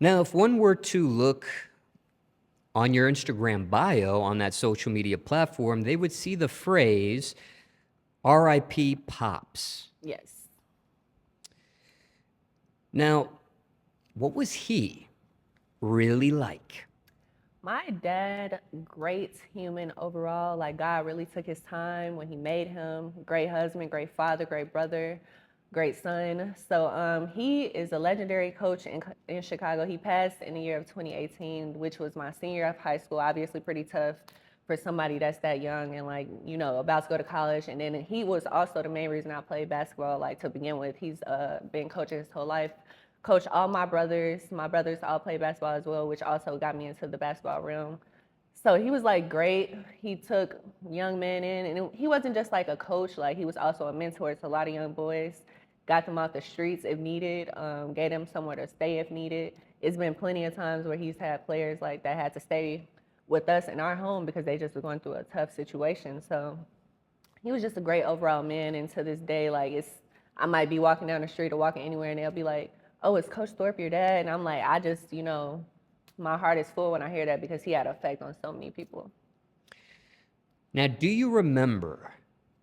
Now, if one were to look on your Instagram bio on that social media platform, they would see the phrase RIP Pops. Yes. Now, what was he really like? My dad, great human overall. Like, God really took his time when he made him. Great husband, great father, great brother, great son. So he is a legendary coach in Chicago. He passed in the year of 2018, which was my senior year of high school. Obviously pretty tough for somebody that's that young and, like, you know, about to go to college. And then he was also the main reason I played basketball, like, to begin with. He's been coaching his whole life. Coached all my brothers. My brothers all play basketball as well, which also got me into the basketball realm. So he was like great. He took young men in, and he wasn't just like a coach. Like, he was also a mentor to a lot of young boys. Got them off the streets if needed. Gave them somewhere to stay if needed. It's been plenty of times where he's had players like that had to stay with us in our home because they just were going through a tough situation. So he was just a great overall man. And to this day, like, I might be walking down the street or walking anywhere, and they'll be like, "Oh, is Coach Thorpe your dad?" And I'm like, I just, my heart is full when I hear that because he had an effect on so many people. Now, do you remember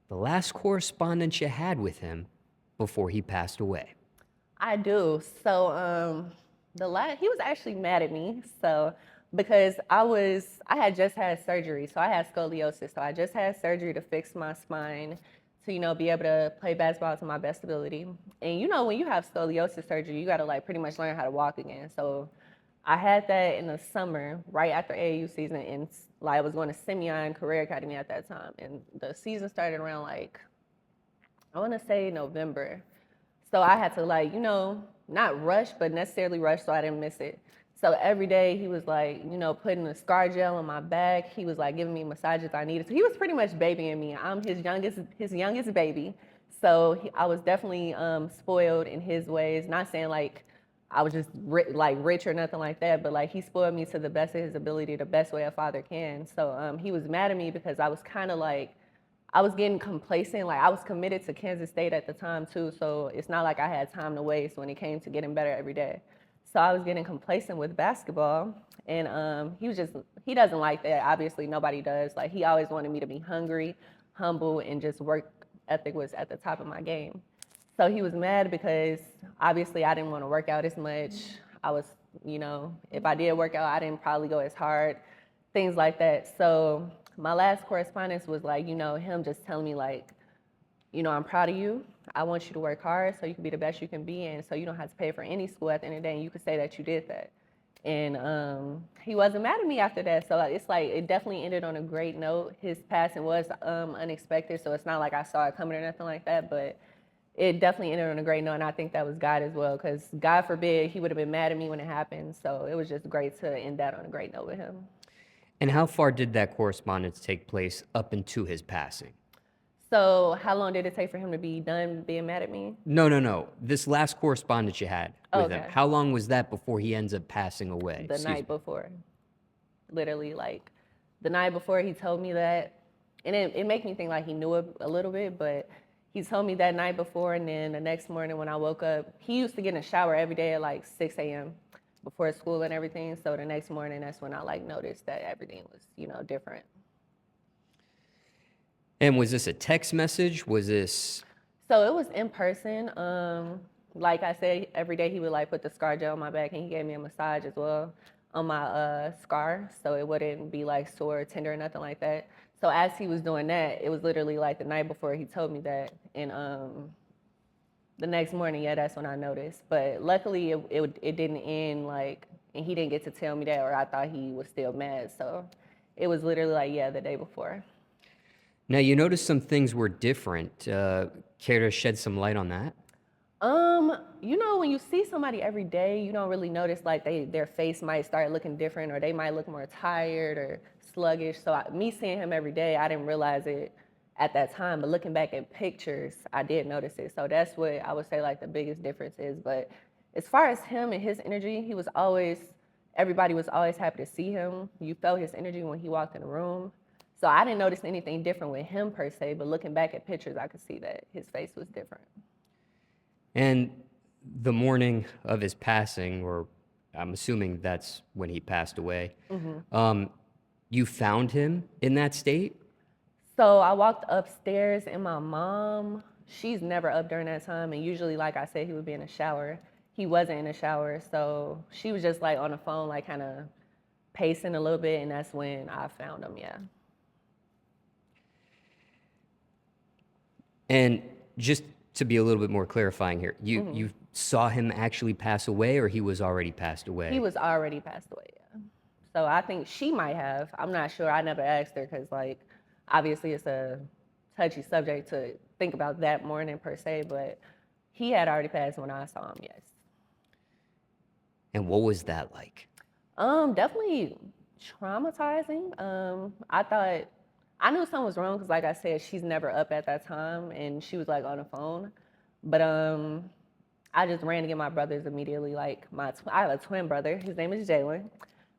the last correspondence you had with him before he passed away? I do. So he was actually mad at me. So because I had just had surgery. So I had scoliosis. So I just had surgery to fix my spine to, be able to play basketball to my best ability. And when you have scoliosis surgery, you got to, like, pretty much learn how to walk again. So I had that in the summer, right after AAU season, and, like, I was going to Simeon Career Academy at that time. And the season started around, like, I want to say November. So I had to, like, not rush, but necessarily rush so I didn't miss it. So every day he was, like, putting a scar gel on my back. He was, like, giving me massages I needed. So he was pretty much babying me. I'm his youngest baby. So I was definitely spoiled in his ways. Not saying, like, I was just rich or nothing like that, but, like, he spoiled me to the best of his ability, the best way a father can. So he was mad at me because I was kind of like, I was getting complacent. Like, I was committed to Kansas State at the time too, so it's not like I had time to waste when it came to getting better every day. So I was getting complacent with basketball, and he doesn't like that. Obviously, nobody does. Like, he always wanted me to be hungry, humble, and just work ethic was at the top of my game. So he was mad because obviously I didn't want to work out as much. I was, if I did work out, I didn't probably go as hard, things like that. So my last correspondence was, like, him just telling me, like, I'm proud of you. I want you to work hard so you can be the best you can be, and so you don't have to pay for any school at the end of the day, and you could say that you did that. And he wasn't mad at me after that. So it's like it definitely ended on a great note. His passing was unexpected, so it's not like I saw it coming or nothing like that, but it definitely ended on a great note, and I think that was God as well, because God forbid he would have been mad at me when it happened. So it was just great to end that on a great note with him. And how far did that correspondence take place up into his passing? So how long did it take for him to be done being mad at me? No. This last correspondence you had with him, Okay. how long was that before he ends up passing away? The Excuse night me. before. Literally, like, the night before he told me that, and it made me think like he knew it a little bit, but he told me that night before, and then the next morning when I woke up, he used to get in a shower every day at like 6 a.m. before school and everything. So the next morning, that's when I, like, noticed that everything was, different. And was this a text message? Was this... So it was in person. Like I said, every day he would, like, put the scar gel on my back, and he gave me a massage as well on my scar, so it wouldn't be like sore or tender or nothing like that. So as he was doing that, it was literally like the night before he told me that, and the next morning, yeah, that's when I noticed. But luckily, it didn't end, like, and he didn't get to tell me that, or I thought he was still mad. So it was literally like, yeah, the day before. Now, you noticed some things were different. Care to shed some light on that? When you see somebody every day, you don't really notice, like, their face might start looking different, or they might look more tired or sluggish. So me seeing him every day, I didn't realize it at that time, but looking back at pictures, I did notice it. So that's what I would say, like, the biggest difference is. But as far as him and his energy, everybody was always happy to see him. You felt his energy when he walked in the room. So I didn't notice anything different with him per se, but looking back at pictures, I could see that his face was different. And the morning of his passing, or I'm assuming that's when he passed away. Hmm. You found him in that state? So I walked upstairs, and my mom, she's never up during that time. And usually, like I said, he would be in the shower. He wasn't in the shower. So she was just like on the phone, like kind of pacing a little bit. And that's when I found him. Yeah. And just to be a little bit more clarifying here, Hmm. you saw him actually pass away, or he was already passed He away? was already passed away. Yeah. So I think she might have. I'm not sure. I never asked her because, like, obviously it's a touchy subject to think about that morning per se. But he had already passed when I saw him. Yes. And what was that like? Definitely traumatizing. I thought I knew something was wrong because, like I said, she's never up at that time, and she was like on the phone. But I just ran to get my brothers immediately. Like I have a twin brother. His name is Jalen.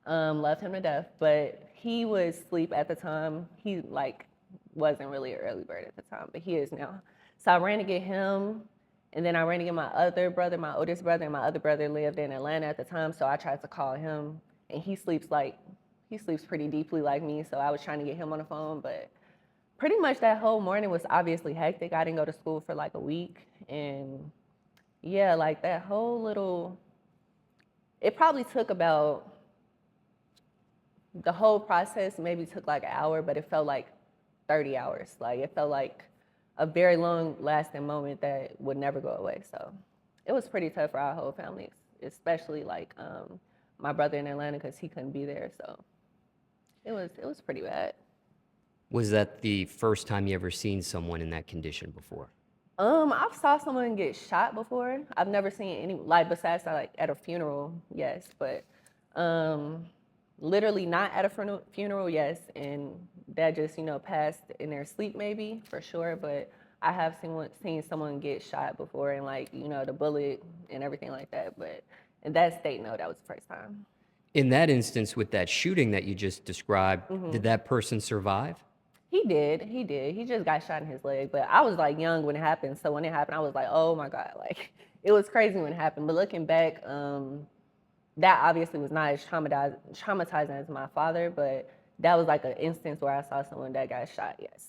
Loved him to death, but he was asleep at the time. He like wasn't really an early bird at the time, but he is now. So I ran to get him, and then I ran to get my other brother, my oldest brother, and my other brother lived in Atlanta at the time. So I tried to call him, and he sleeps pretty deeply like me. So I was trying to get him on the phone, but pretty much that whole morning was obviously hectic. I didn't go to school for like a week, and yeah, like that whole little. It probably took about the whole process maybe took like an hour, but it felt like 30 hours. Like it felt like a very long lasting moment that would never go away. So it was pretty tough for our whole family, especially like my brother in Atlanta because he couldn't be there. So it was pretty bad. Was that the first time you ever seen someone in that condition before? I've saw someone get shot before. I've never seen any like besides like at a funeral, yes, but um literally not at a funeral, yes, and that just passed in their sleep maybe for sure. But I have seen someone get shot before and like the bullet and everything like that. But in that state, no, that was the first time. In that instance, with that shooting that you just described, did Hmm. that person survive? He did. He did. He just got shot in his leg. But I was like young when it happened. So when it happened, I was like, oh my God. Like it was crazy when it happened. But looking back, that obviously was not as traumatizing as my father, but that was like an instance where I saw someone that got shot, yes.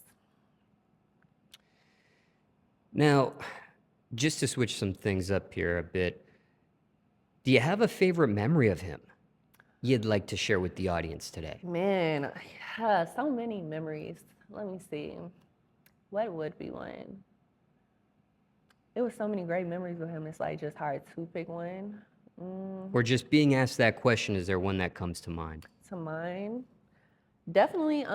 Now, just to switch some things up here a bit, do you have a favorite memory of him you'd like to share with the audience today? Man, yeah, so many memories. Let me see. What would be one? It was so many great memories with him. It's like just hard to pick one. Mm, Or just being asked that question, is there one that comes to mind? to mine. Definitely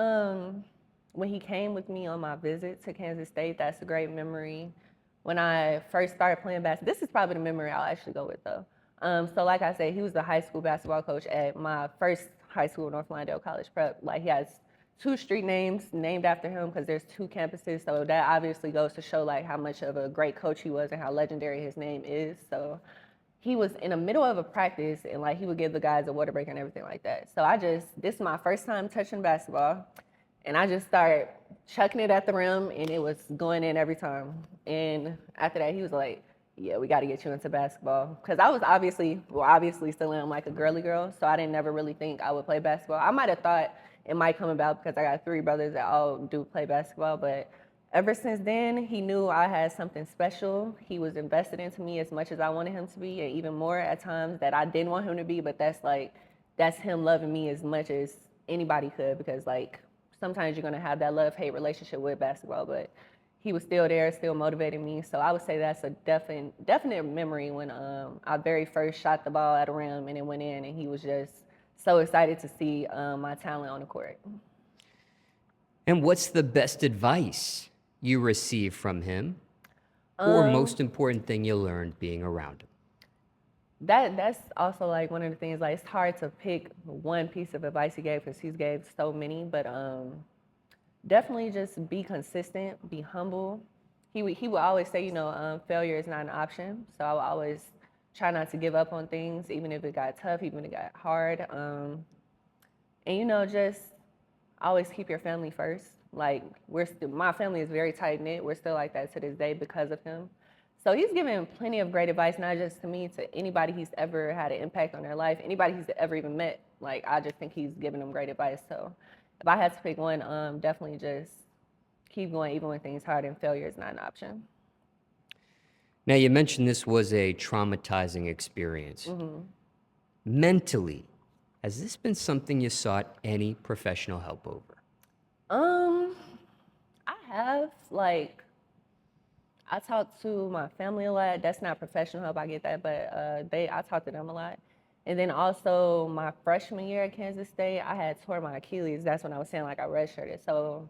when he came with me on my visit to Kansas State, that's a great memory. When I first started playing basketball, this is probably the memory I'll actually go with though. So like I said, he was the high school basketball coach at my first high school, North Lawndale College Prep. Like he has two street names named after him because there's two campuses. So that obviously goes to show like how much of a great coach he was and how legendary his name is. So he was in the middle of a practice and like he would give the guys a water break and everything like that. So this is my first time touching basketball, and I just started chucking it at the rim and it was going in every time. And after that, he was like, yeah, we got to get you into basketball. Because I was obviously still am like a girly girl. So I didn't never really think I would play basketball. I might have thought it might come about because I got three brothers that all do play basketball. But ever since then, he knew I had something special. He was invested into me as much as I wanted him to be, and even more at times that I didn't want him to be. But that's him loving me as much as anybody could because like sometimes you're gonna have that love-hate relationship with basketball, but he was still there, still motivating me. So I would say that's a definite memory when I very first shot the ball at a rim and it went in, and he was just so excited to see my talent on the court. And what's the best advice you received from him, or Um, most important thing you learned being around him? that's also like one of the things. Like it's hard to pick one piece of advice he gave because he's gave so many, but definitely just be consistent, be humble. He would always say, failure is not an option. So I would always try not to give up on things, even if it got tough, even if it got hard. And just always keep your family first. Like my family is very tight knit. We're still like that to this day because of him. So he's given plenty of great advice, not just to me, to anybody he's ever had an impact on their life, anybody he's ever even met. Like, I just think he's given them great advice. So if I had to pick one, definitely just keep going even when things hard and failure is not an option. Now, you mentioned this was a traumatizing experience. Mentally, has this been something you sought any professional help over? Um, I have, like, I talk to my family a lot. That's not professional help, I get that, but I talk to them a lot. And then also my freshman year at Kansas State, I had tore my Achilles. That's when I was saying like I redshirted. So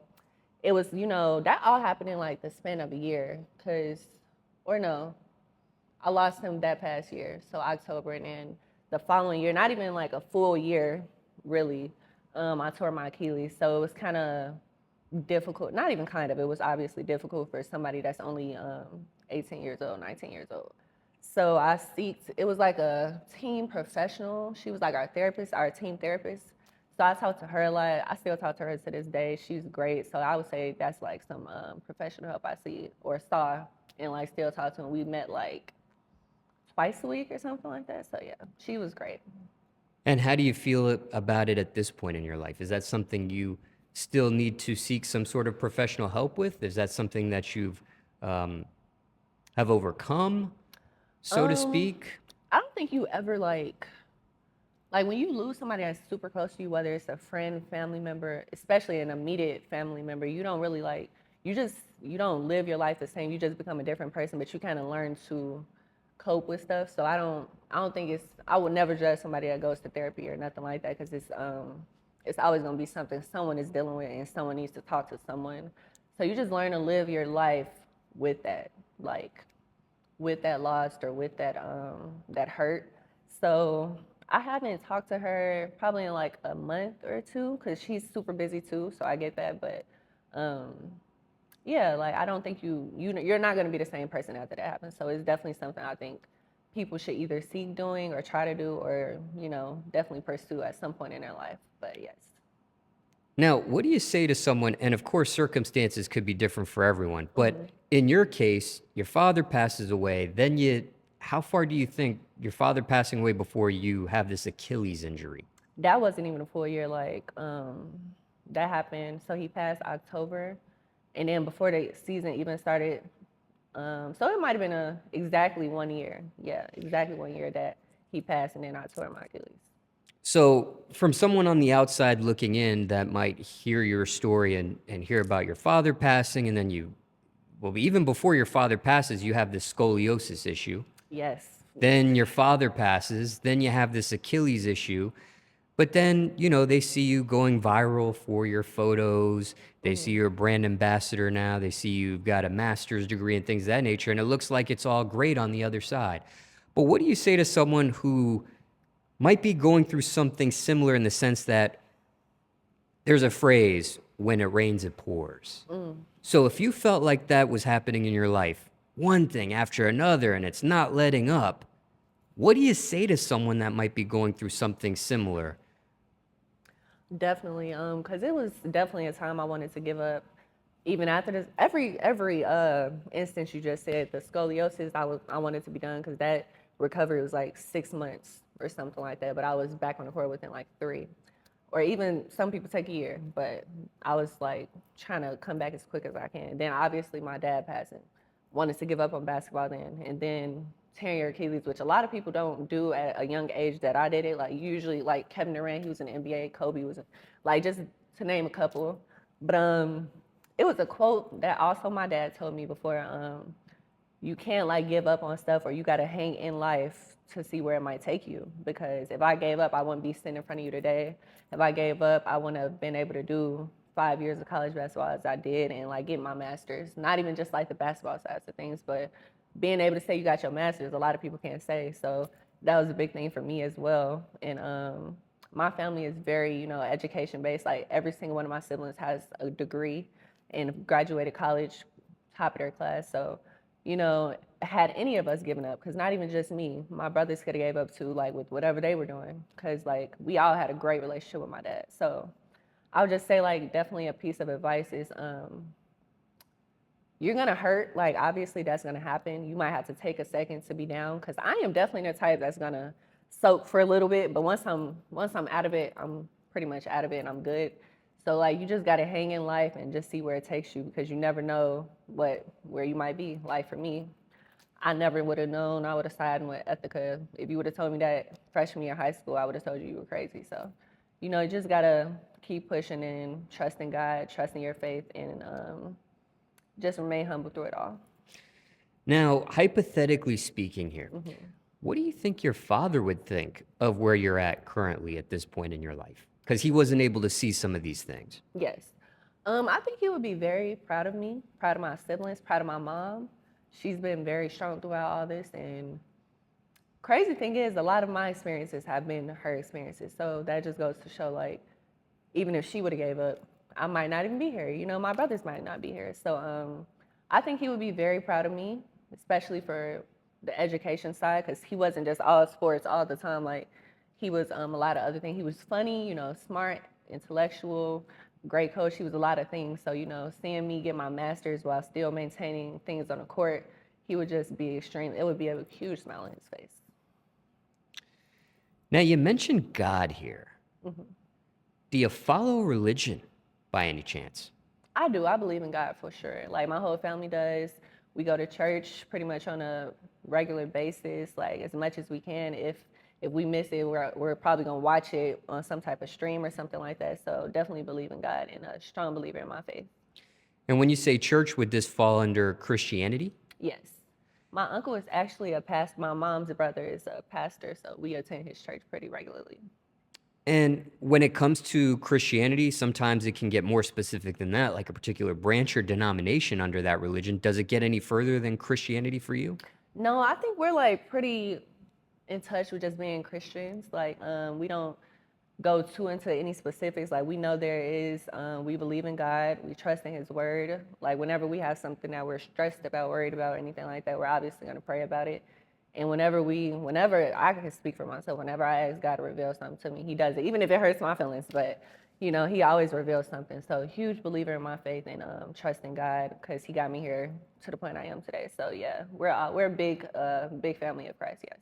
it was, that all happened in like the span of a year, or no, I lost him that past year, so October, and then the following year, not even like a full year, really, I tore my Achilles. So it was kind of difficult. Not even kind of. It was obviously difficult for somebody that's only 18 years old, 19 years old. So it was like a team professional. She was like our therapist, our team therapist. So I talked to her a lot. I still talk to her to this day. She's great. So I would say that's like some professional help I see or saw and like still talk to. And we met like twice a week or something like that. So yeah, she was great. And how do you feel about it at this point in your life? Is that something you still need to seek some sort of professional help with? Is that something that you've um, have overcome, so to Um, speak? I don't think you ever like when you lose somebody that's super close to you, whether it's a friend, family member, especially an immediate family member, you don't really you don't live your life the same. You just become a different person, but you kind of learn to cope with stuff. So I don't think I would never judge somebody that goes to therapy or nothing like that because it's always gonna be something someone is dealing with and someone needs to talk to someone. So you just learn to live your life with that, like with that loss or with that hurt. So I haven't talked to her probably in like a month or two because she's super busy too. So I get that, but um, yeah, like I don't think you're not gonna be the same person after that happens. So it's definitely something I think people should either seek doing or try to do or definitely pursue at some point in their life. But yes. Now, what do you say to someone, and of course, circumstances could be different for everyone, but Mhm. in your case, your father passes away, how far do you think your father passing away before you have this Achilles injury? That wasn't even a full year. Like that happened. So he passed October, and then before the season even started, so it might have been exactly 1 year. Yeah, exactly 1 year that he passed, and then I tore my Achilles. So, from someone on the outside looking in that might hear your story and hear about your father passing, and then well, even before your father passes, you have this scoliosis issue. Yes, yes. Then your father passes, then you have this Achilles issue. But then, they see you going viral for your photos. They see Hmm. you're a brand ambassador now. They see you've got a master's degree and things of that nature. And it looks like it's all great on the other side. But what do you say to someone who might be going through something similar in the sense that there's a phrase, when it rains, it pours. Mm. So if you felt like that was happening in your life, one thing after another, and it's not letting up, what do you say to someone that might be going through something similar? Definitely, because it was definitely a time I wanted to give up. Even after this, every instance you just said, the scoliosis, I wanted to be done because that recovery was like 6 months or something like that. But I was back on the court within like 3, or even some people take a year. But I was like trying to come back as quick as I can. Then obviously my dad passing, wanted to give up on basketball then, and then tearing your Achilles, which a lot of people don't do at a young age that I did it. Like usually, like Kevin Durant, he was in the NBA, Kobe was, like just to name a couple. But it was a quote that also my dad told me before. You can't like give up on stuff, or you got to hang in life to see where it might take you. Because if I gave up, I wouldn't be sitting in front of you today. If I gave up, I wouldn't have been able to do 5 years of college basketball as I did and like get my master's. Not even just like the basketball sides of things, but being able to say you got your master's, a lot of people can't say. So that was a big thing for me as well. And my family is very, education based. Like every single one of my siblings has a degree and graduated college, top of their class. So, had any of us given up, because not even just me, my brothers could have gave up too, like with whatever they were doing, because like we all had a great relationship with my dad. So I would just say like definitely a piece of advice is you're gonna hurt. Like obviously that's gonna happen. You might have to take a second to be down because I am definitely the type that's gonna soak for a little bit, but once I'm out of it, I'm pretty much out of it and I'm good. So like you just gotta hang in life and just see where it takes you because you never know where you might be. Like for me, I never would have known I would have sided with Ethica. If you would have told me that freshman year of high school, I would have told you were crazy. So, you just gotta keep pushing and trusting God, trusting your faith, and just remain humble through it all. Now, hypothetically speaking here, Hmm. what do you think your father would think of where you're at currently at this point in your life? Because he wasn't able to see some of these things. Yes. I think he would be very proud of me, proud of my siblings, proud of my mom. She's been very strong throughout all this. And crazy thing is, a lot of my experiences have been her experiences. So that just goes to show, like, even if she would have gave up, I might not even be here. My brothers might not be here. So I think he would be very proud of me, especially for the education side, because he wasn't just all sports all the time. Like he was a lot of other things. He was funny, smart, intellectual, great coach. He was a lot of things. So seeing me get my master's while still maintaining things on the court, he would just be extreme. It would be a huge smile on his face. Now, you mentioned God here. Hmm. Do you follow religion by any chance? I do. I believe in God for sure. Like my whole family does. We go to church pretty much on a regular basis, like as much as we can. If we miss it, we're probably gonna watch it on some type of stream or something like that. So definitely believe in God and a strong believer in my faith. And when you say church, would this fall under Christianity? Yes. My uncle is actually a pastor. My mom's brother is a pastor, so we attend his church pretty regularly. And when it comes to Christianity, sometimes it can get more specific than that, like a particular branch or denomination under that religion. Does it get any further than Christianity for you? No, I think we're like pretty in touch with just being Christians. Like we don't go too into any specifics. Like we know there is, we believe in God, we trust in His Word. Like whenever we have something that we're stressed about, worried about, anything like that, we're obviously going to pray about it. And whenever I can speak for myself, whenever I ask God to reveal something to me, He does it, even if it hurts my feelings. But He always reveals something. So huge believer in my faith and trusting God because He got me here to the point I am today. So yeah, we're a big family of Christ. Yes.